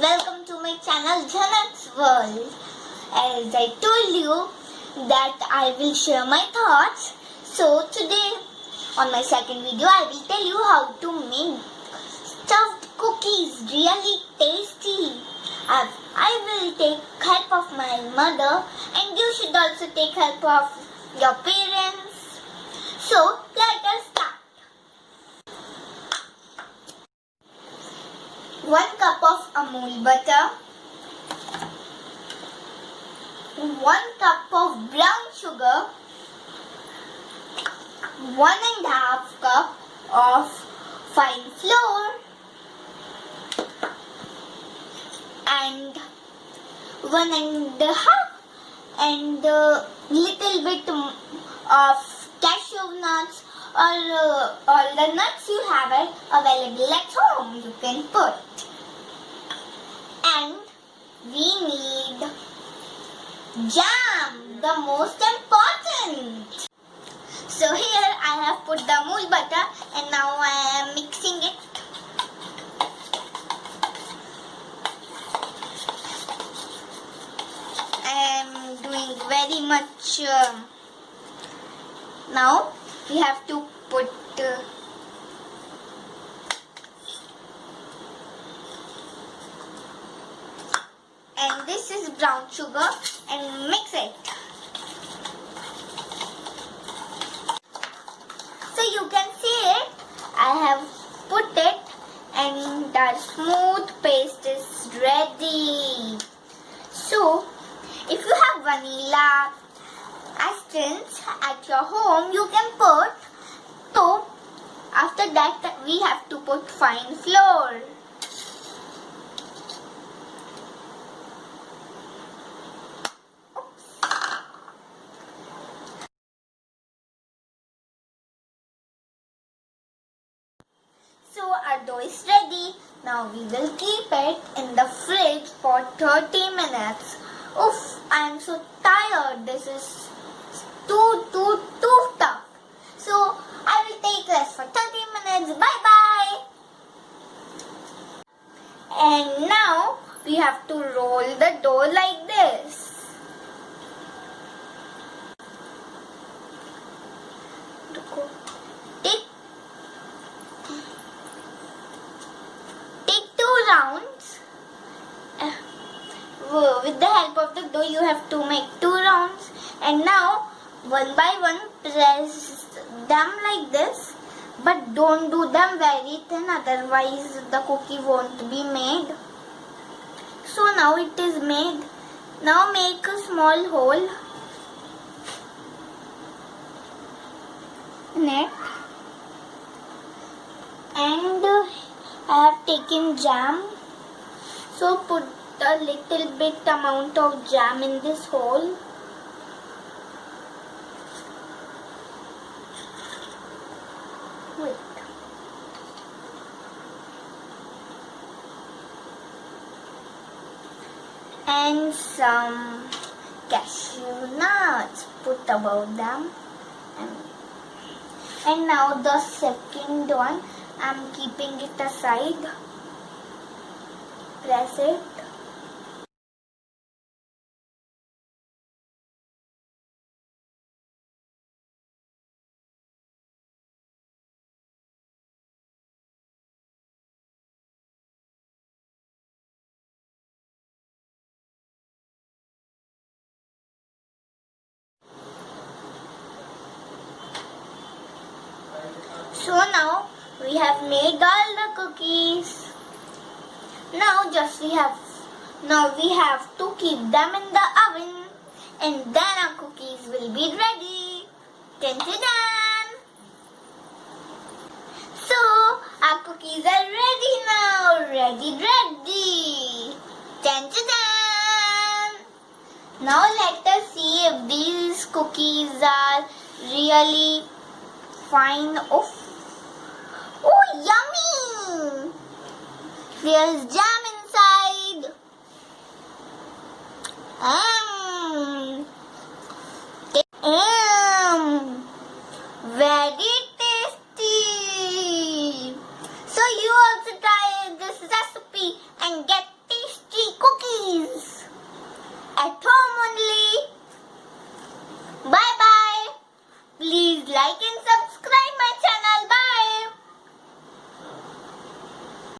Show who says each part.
Speaker 1: Welcome to my channel Jhanak's World. As I told you that I will share my thoughts. So today on my second video I will tell you how to make stuffed cookies really tasty. I will take help of my mother and you should also take help of your parents. So let us start. 1 cup of Amul butter, 1 cup of brown sugar, 1½ cup of fine flour, and 1½ and little bit of cashew nuts or all the nuts you have available at home you can put. And we need jam, the most important. So here I have put the Amul butter and now I am mixing it. I am doing very much. Now we have to put and this is brown sugar and mix it. So you can see it, I have put it and the smooth paste is ready. So if you have vanilla essence at your home you can put. So after that we have to put fine flour. So our dough is ready. Now we will keep it in the fridge for 30 minutes. Oof, I am so tired. This is too tough. So I will take rest for 30 minutes. Bye bye. And now we have to roll the dough like this. Take 2 rounds. With the help of the dough you have to make 2 rounds. And now one by one press them like this, but don't do them very thin, otherwise the cookie won't be made. So now it is made. Now make a small hole in it, and I have taken jam, so put a little bit amount of jam in this hole. Wait. And some cashew nuts put above them. And now the second one, I'm keeping it aside. Press it. So now we have made all the cookies. Now we have to keep them in the oven, and then our cookies will be ready. Dun, dun, dun. So our cookies are ready now. Ready. Dun, dun, dun. Now let us see if these cookies are really fine. Oh, yummy! There's jam inside. Very tasty. So you also try this recipe and get tasty. at